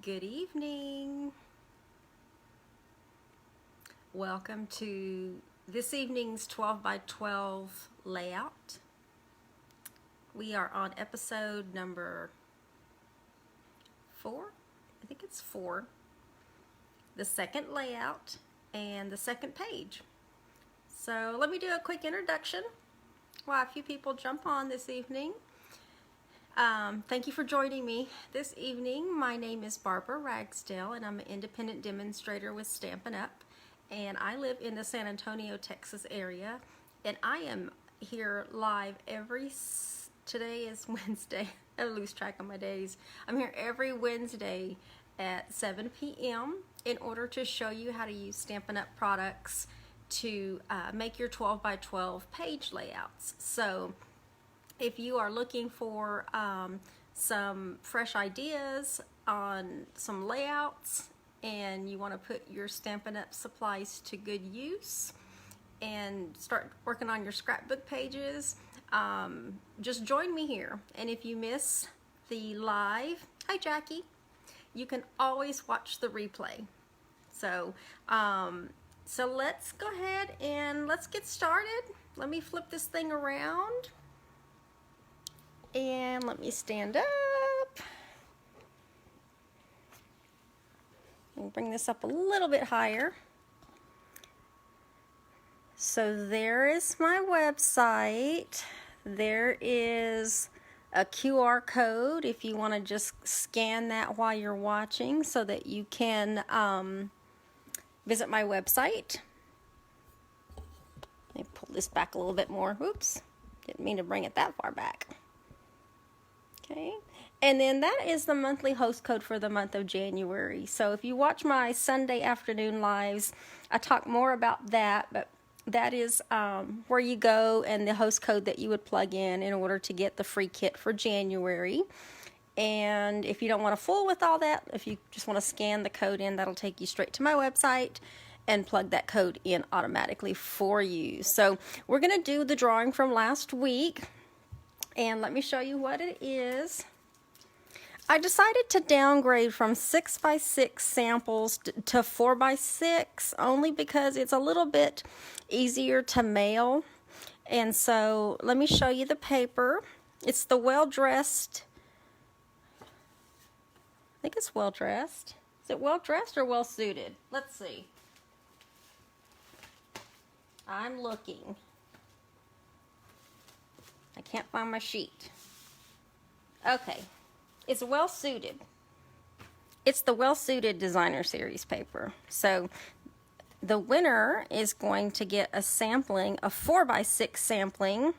Good evening. Welcome to this evening's 12 by 12 layout. We are on episode number 4. I think it's 4. The second layout and the second page. So let me do a quick introduction while a few people jump on this evening. Thank you for joining me this evening. My name is Barbara Ragsdale, and I'm an independent demonstrator with Stampin' Up! And I live in the San Antonio, Texas area. And I am here live today is Wednesday. I lose track of my days. I'm here every Wednesday at 7 p.m. in order to show you how to use Stampin' Up! Products to make your 12 by 12 page layouts. So if you are looking for some fresh ideas on some layouts and you want to put your Stampin' Up! Supplies to good use and start working on your scrapbook pages, just join me here. And if you miss the live, hi Jackie, you can always watch the replay. So, so let's go ahead and let's get started. Let me flip this thing around. And let me stand up and bring this up a little bit higher. So there is my website. There is a QR code if you want to just scan that while you're watching so that you can visit my website. Let me pull this back a little bit more. Oops, didn't mean to bring it that far back. Okay, and then that is the monthly host code for the month of January. So if you watch my Sunday afternoon lives, I talk more about that, but that is where you go and the host code that you would plug in order to get the free kit for January. And if you don't want to fool with all that, if you just want to scan the code in, that'll take you straight to my website and plug that code in automatically for you. So we're going to do the drawing from last week. And let me show you what it is. I decided to downgrade from 6x6 samples to 4x6 only because it's a little bit easier to mail. And so let me show you the paper. It's the well-dressed. I think it's well-dressed. Is it well-dressed or well-suited? Let's see. I'm looking. I can't find my sheet. Okay, it's well suited. It's the well suited designer series paper. So the winner is going to get a sampling, a 4x6 sampling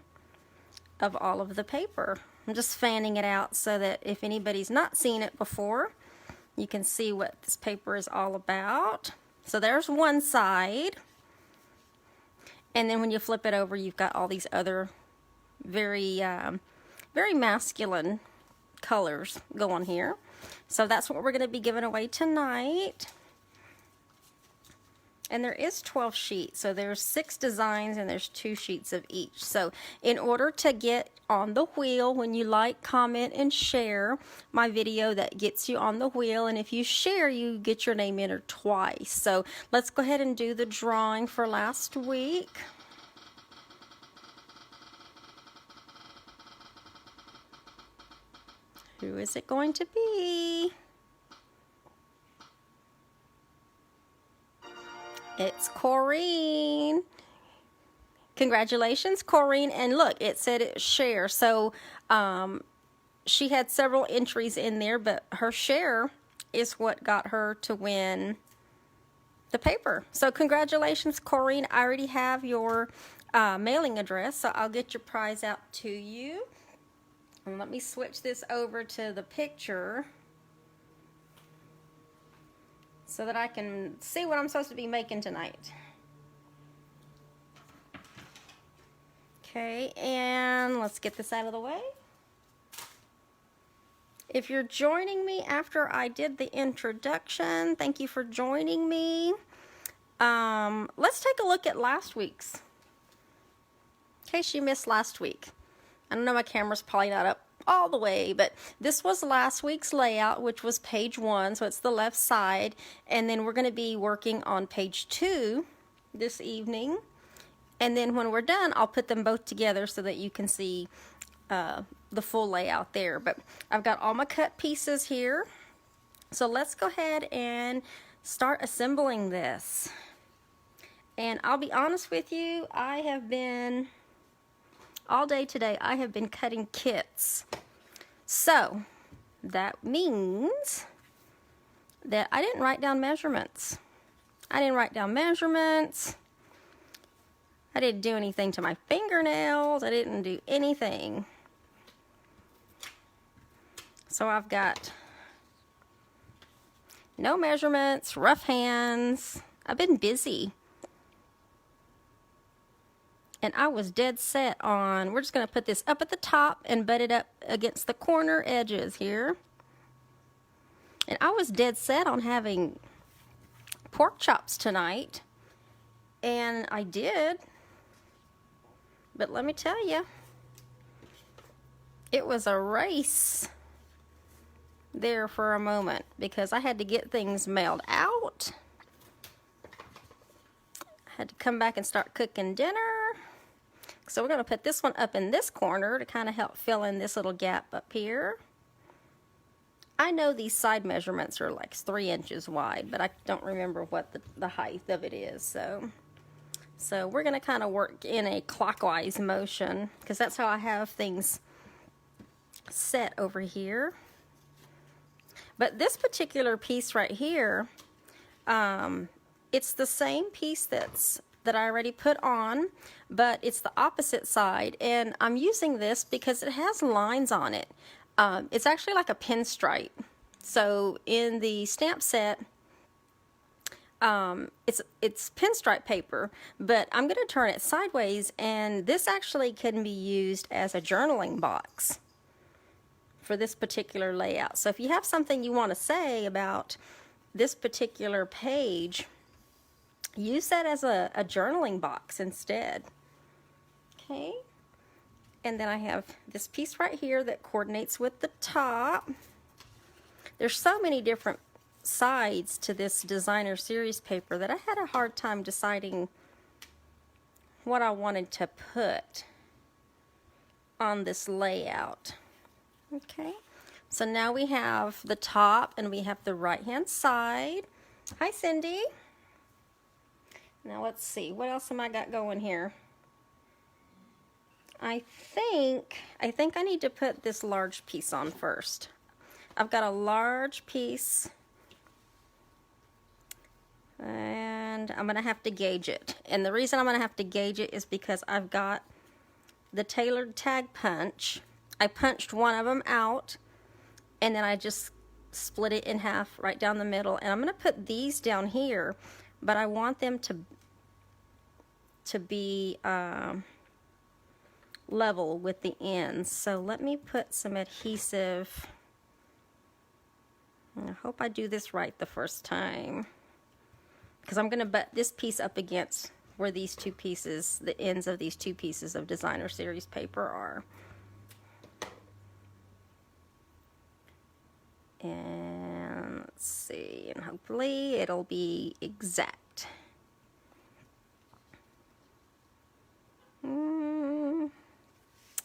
of all of the paper. I'm just fanning it out so that if anybody's not seen it before, you can see what this paper is all about. So there's one side. And then when you flip it over, you've got all these other very masculine colors going here. So that's what we're going to be giving away tonight. And there is 12 sheets, so there's 6 designs and there's 2 sheets of each. So in order to get on the wheel, when you like, comment, and share my video, that gets you on the wheel. And if you share, you get your name entered twice. So let's go ahead and do the drawing for last week. Who is it going to be? It's Corrine. Congratulations, Corrine. And look, it said it share. So she had several entries in there, but her share is what got her to win the paper. So congratulations, Corrine. I already have your mailing address, so I'll get your prize out to you. And let me switch this over to the picture so that I can see what I'm supposed to be making tonight. Okay, and let's get this out of the way. If you're joining me after I did the introduction, thank you for joining me. Let's take a look at last week's. In case you missed last week. I don't know, my camera's probably not up all the way, but this was last week's layout, which was page 1, so it's the left side, and then we're going to be working on page 2 this evening, and then when we're done I'll put them both together so that you can see the full layout there. But I've got all my cut pieces here, so let's go ahead and start assembling this. And I'll be honest with you, I have been all day today, I have been cutting kits. So that means that I didn't write down measurements. I didn't do anything to my fingernails. I didn't do anything. So I've got no measurements, rough hands. I've been busy. And I was dead set on, we're just going to put this up at the top and butt it up against the corner edges here. And I was dead set on having pork chops tonight. And I did. But let me tell you, it was a race there for a moment because I had to get things mailed out. I had to come back and start cooking dinner. So we're going to put this one up in this corner to kind of help fill in this little gap up here. I know these side measurements are like 3 inches wide, but I don't remember what the height of it is. So we're going to kind of work in a clockwise motion because that's how I have things set over here. But this particular piece right here, it's the same piece that I already put on, but it's the opposite side, and I'm using this because it has lines on it. It's actually like a pinstripe. So in the stamp set, it's pinstripe paper, but I'm going to turn it sideways, and this actually can be used as a journaling box for this particular layout. So if you have something you want to say about this particular page, use that as a journaling box instead. Okay, and then I have this piece right here that coordinates with the top. There's so many different sides to this designer series paper that I had a hard time deciding what I wanted to put on this layout. Okay, so now we have the top and we have the right hand side. Hi Cindy. Now let's see, what else am I got going here? I think I need to put this large piece on first. I've got a large piece and I'm gonna have to gauge it. And the reason I'm gonna have to gauge it is because I've got the tailored tag punch. I punched one of them out and then I just split it in half right down the middle, and I'm gonna put these down here, but I want them to be level with the ends. So let me put some adhesive. I hope I do this right the first time, because I'm going to butt this piece up against where these two pieces, the ends of these two pieces of designer series paper are. And let's see, and hopefully it'll be exact.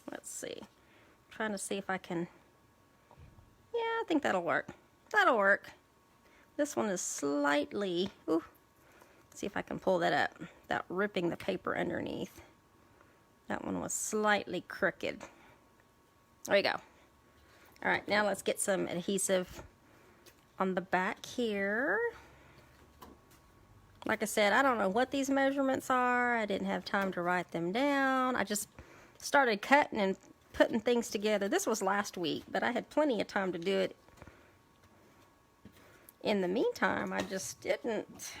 Let's see. I'm trying to see if I can. Yeah, I think that'll work. That'll work. This one is slightly. Ooh. See if I can pull that up without ripping the paper underneath. That one was slightly crooked. There you go. All right, now let's get some adhesive on the back here. Like I said, I don't know what these measurements are. I didn't have time to write them down. I just started cutting and putting things together. This was last week, but I had plenty of time to do it. In the meantime, I just didn't.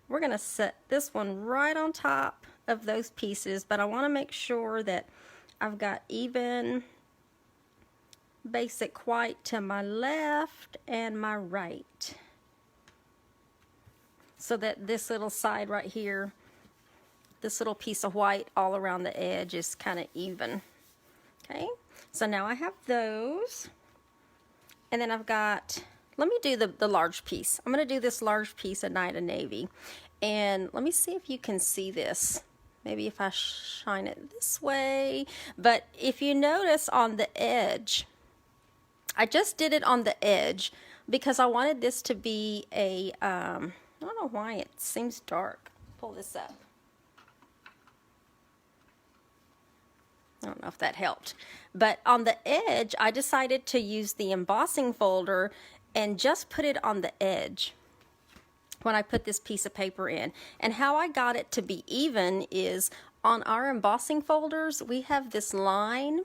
We're going to set this one right on top of those pieces, but I want to make sure that I've got even basic white to my left and my right, so that this little side right here, this little piece of white all around the edge, is kind of even. Okay, So now I have those. And then I've got, let me do the large piece. I'm going to do this large piece of Night of Navy. And let me see if you can see this. Maybe if I shine it this way. But if you notice on the edge, I just did it on the edge because I wanted this to be a, I don't know why it seems dark. Pull this up. I don't know if that helped. But on the edge, I decided to use the embossing folder and just put it on the edge when I put this piece of paper in. And how I got it to be even is on our embossing folders, we have this line,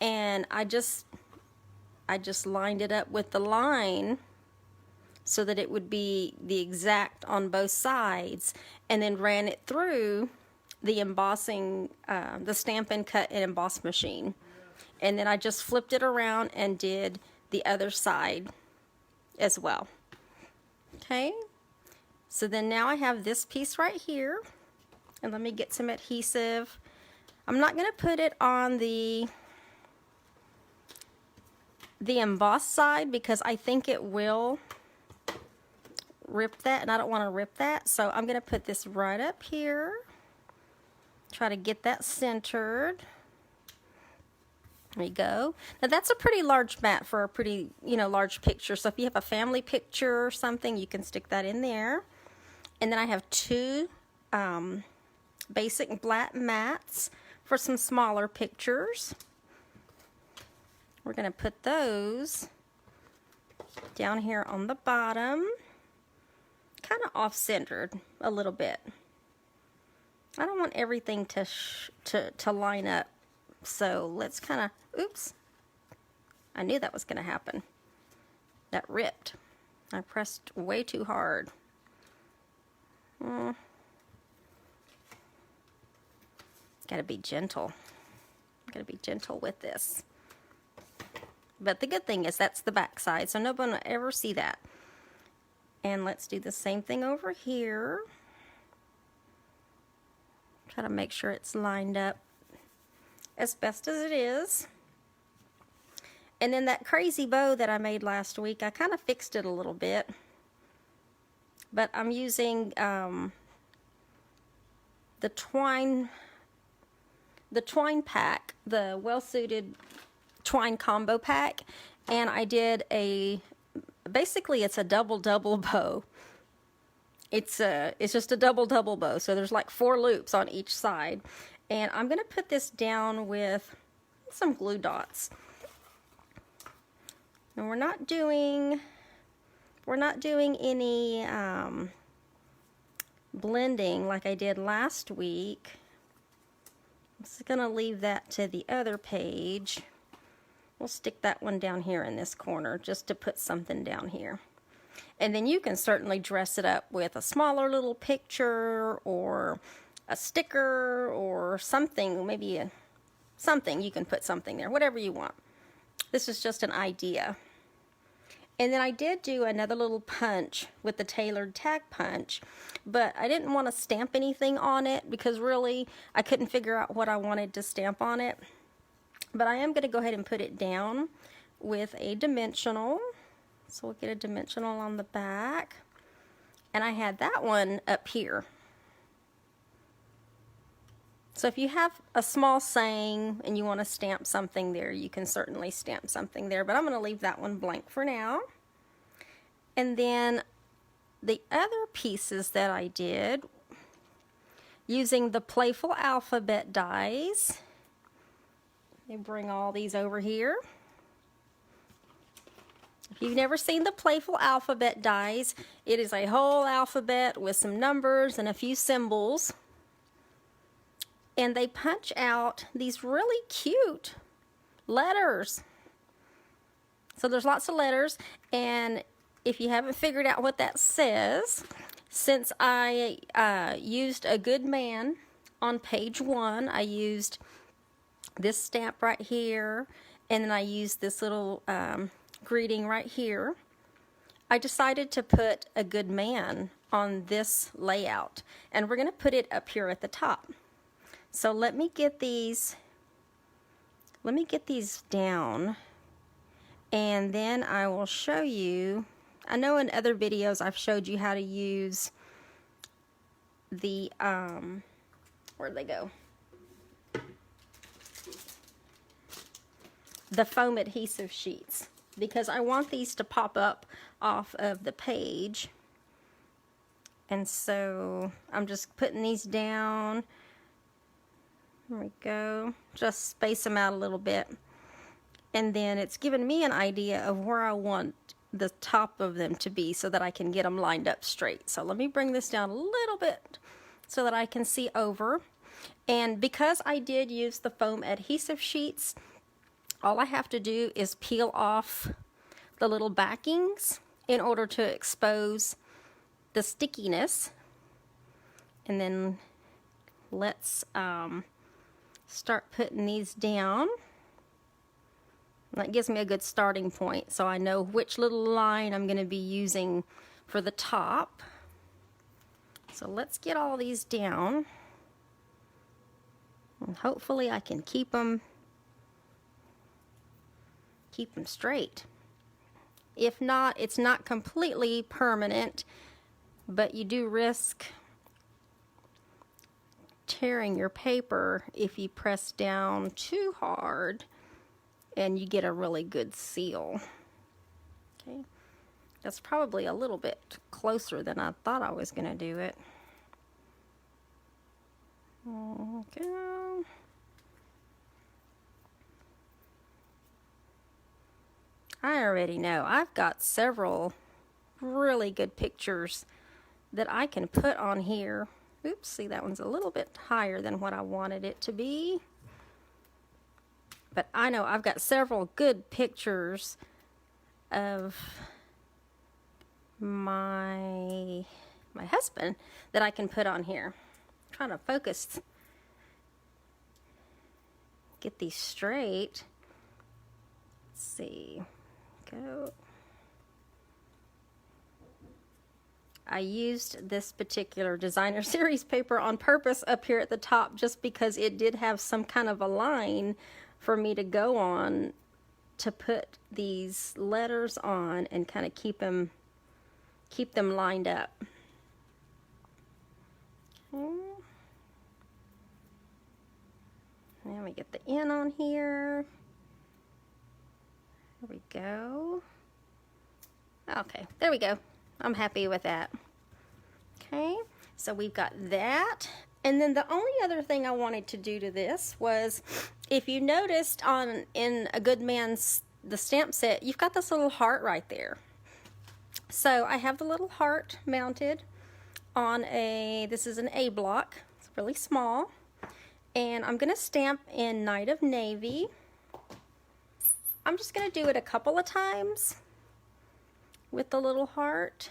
and I just lined it up with the line so that it would be the exact on both sides, and then ran it through the embossing, the Stampin' Cut and Emboss machine. And then I just flipped it around and did the other side as well. Okay, so then now I have this piece right here, and let me get some adhesive. I'm not going to put it on the embossed side because I think it will rip that, and I don't want to rip that. So I'm going to put this right up here. Try to get that centered. There you go. Now that's a pretty large mat for a pretty, large picture. So if you have a family picture or something, you can stick that in there. And then I have two basic black mats for some smaller pictures. We're going to put those down here on the bottom, kind of off-centered a little bit. I don't want everything to line up, so let's kind of, oops, I knew that was going to happen. That ripped. I pressed way too hard. Gotta be gentle. Gotta be gentle with this. But the good thing is that's the back side, so no one will ever see that. And let's do the same thing over here. Try to make sure it's lined up as best as it is. And then that crazy bow that I made last week, I kind of fixed it a little bit. But I'm using the twine pack, the well-suited twine combo pack, and I did basically it's a double bow. It's just a double bow, so there's like 4 loops on each side. And I'm going to put this down with some glue dots. And we're not doing any blending like I did last week. I'm just going to leave that to the other page. We'll stick that one down here in this corner just to put something down here. And then you can certainly dress it up with a smaller little picture or a sticker or something, maybe something. You can put something there, whatever you want. This is just an idea. And then I did do another little punch with the tailored tag punch, but I didn't want to stamp anything on it because really I couldn't figure out what I wanted to stamp on it. But I am going to go ahead and put it down with a dimensional. So we'll get a dimensional on the back. And I had that one up here. So if you have a small saying and you want to stamp something there, you can certainly stamp something there. But I'm going to leave that one blank for now. And then the other pieces that I did using the Playful Alphabet dies. Let me bring all these over here. If you've never seen the Playful Alphabet dies, it is a whole alphabet with some numbers and a few symbols. And they punch out these really cute letters. So there's lots of letters, and if you haven't figured out what that says, since I used a good man on page 1, I used this stamp right here, and then I used this little greeting right here. I decided to put a good man on this layout, and we're going to put it up here at the top. So let me get these let me get these down, and then I will show you. I know in other videos I've showed you how to use the, where'd they go? The foam adhesive sheets, because I want these to pop up off of the page. And so I'm just putting these down. There we go. Just space them out a little bit. And then it's given me an idea of where I want the top of them to be so that I can get them lined up straight. So let me bring this down a little bit so that I can see over. And because I did use the foam adhesive sheets, all I have to do is peel off the little backings in order to expose the stickiness. And then let's start putting these down. That gives me a good starting point, so I know which little line I'm going to be using for the top. So let's get all these down, and hopefully I can keep them straight. If not, it's not completely permanent, but you do risk tearing your paper if you press down too hard and you get a really good seal. Okay, that's probably a little bit closer than I thought I was going to do it. Okay. I already know I've got several really good pictures that I can put on here. Oops, see, that one's a little bit higher than what I wanted it to be. But I know I've got several good pictures of my husband that I can put on here. I'm trying to focus, get these straight. Let's see. Go. I used this particular designer series paper on purpose up here at the top just because it did have some kind of a line for me to go on to put these letters on and kind of keep them lined up. Okay. Now we get the N on here. There we go. Okay, there we go. I'm happy with that. Okay, so we've got that. And then the only other thing I wanted to do to this was, if you noticed in A Good Man's, the stamp set, you've got this little heart right there. So I have the little heart mounted on this is an A block. It's really small. And I'm gonna stamp in Night of Navy. I'm just gonna do it a couple of times with the little heart.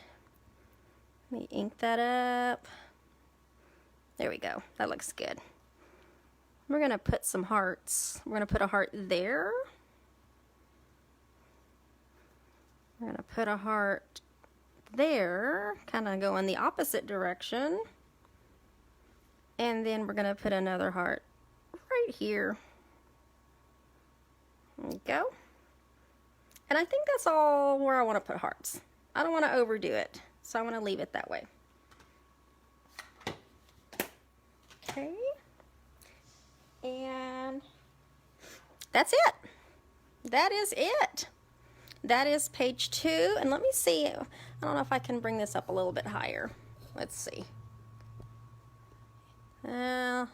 Let me ink that up. There we go. That looks good. We're going to put some hearts. We're going to put a heart there. We're going to put a heart there, kind of go in the opposite direction. And then we're going to put another heart right here. There we go. And I think that's all where I want to put hearts. I don't want to overdo it, so I want to leave it that way. Okay, and that's it. That is it. That is page 2, and let me see. I don't know if I can bring this up a little bit higher. Let's see. I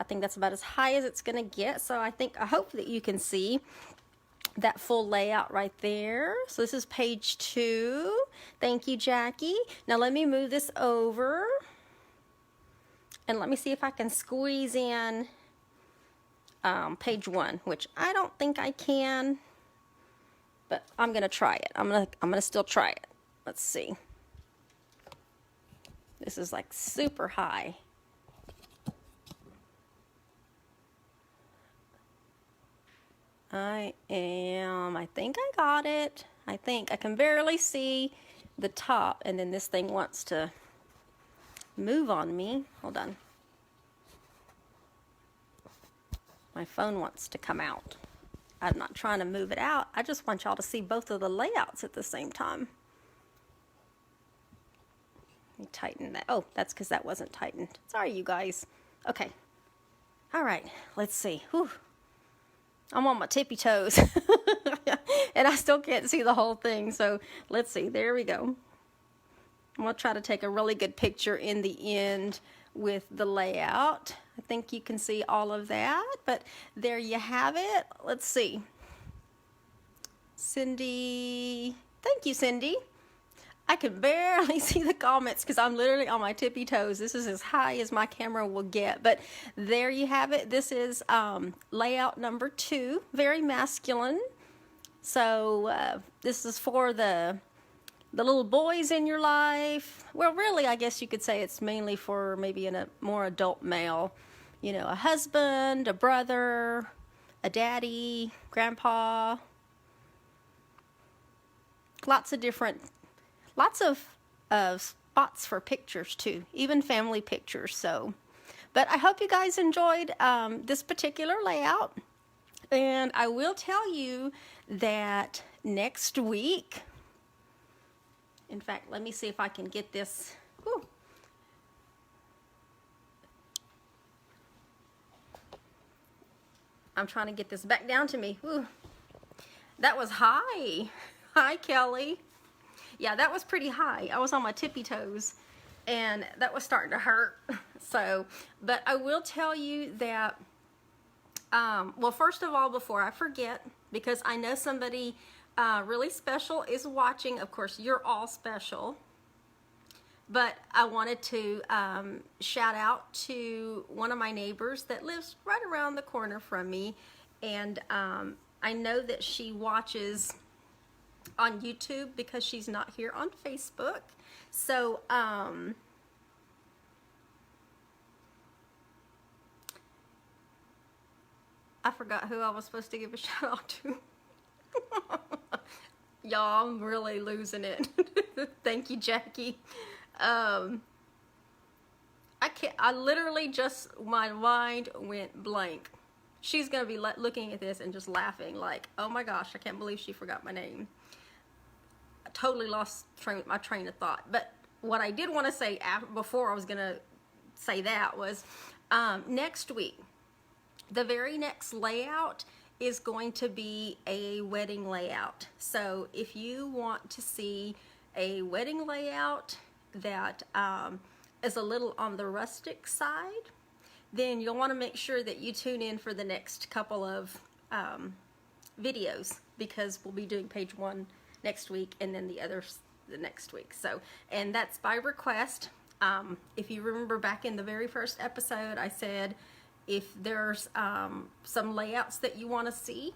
think that's about as high as it's going to get, so I hope that you can see that full layout right there. So this is page 2. Thank you, Jackie. Now let me move this over. And let me see if I can squeeze in page 1, which I don't think I can, but I'm gonna try it. I'm gonna still try it. Let's see. This is like super high. I think I got it. I think I can barely see the top, and then this thing wants to move on me. Hold on. My phone wants to come out. I'm not trying to move it out. I just want y'all to see both of the layouts at the same time. Let me tighten that. Oh, that's because that wasn't tightened. Sorry, you guys. Okay. All right, let's see. Whew. I'm on my tippy toes. And I still can't see the whole thing. So let's see. There we go. I'm going to try to take a really good picture in the end with the layout. I think you can see all of that, but there you have it. Let's see. Cindy, thank you, Cindy. I can barely see the comments because I'm literally on my tippy toes. This is as high as my camera will get, but there you have it. This is layout number 2, very masculine. So this is for the little boys in your life. Well, really, I guess you could say it's mainly for maybe a more adult male. You know, a husband, a brother, a daddy, grandpa. Lots of spots for pictures too, even family pictures. So, but I hope you guys enjoyed this particular layout. And I will tell you that next week, in fact, let me see if I can get this. Whew. I'm trying to get this back down to me. Whew. That was high. Hi, Kelly. Yeah, that was pretty high. I was on my tippy toes and that was starting to hurt. So, but I will tell you that, well, first of all, before I forget, because I know somebody really special is watching. Of course, you're all special. But I wanted to shout out to one of my neighbors that lives right around the corner from me. And I know that she watches on YouTube because she's not here on Facebook. So, I forgot who I was supposed to give a shout out to. Y'all, I'm really losing it. Thank you, Jackie. I literally just, my mind went blank. She's gonna be looking at this and just laughing like, oh my gosh, I can't believe she forgot my name. I totally lost my train of thought. But what I did want to say before I was gonna say that was, next week, the very next layout is going to be a wedding layout. So if you want to see a wedding layout that is a little on the rustic side, then you'll want to make sure that you tune in for the next couple of videos, because we'll be doing page 1 next week and then the others the next week. So, and that's by request. If you remember back in the very first episode, I said if there's some layouts that you want to see,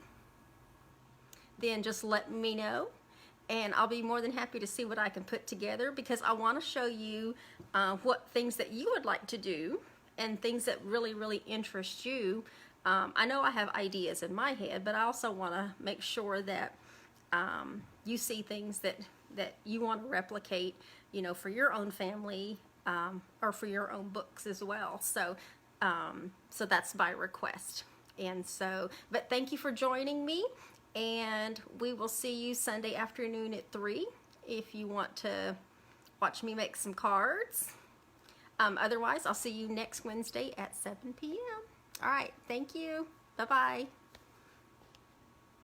then just let me know. And I'll be more than happy to see what I can put together, because I want to show you what things that you would like to do and things that really, really interest you. I know I have ideas in my head, but I also want to make sure that you see things that you want to replicate, you know, for your own family or for your own books as well. So, so that's by request. And so, but thank you for joining me. And we will see you Sunday afternoon at 3 if you want to watch me make some cards. Otherwise, I'll see you next Wednesday at 7 p.m. All right, thank you. Bye-bye.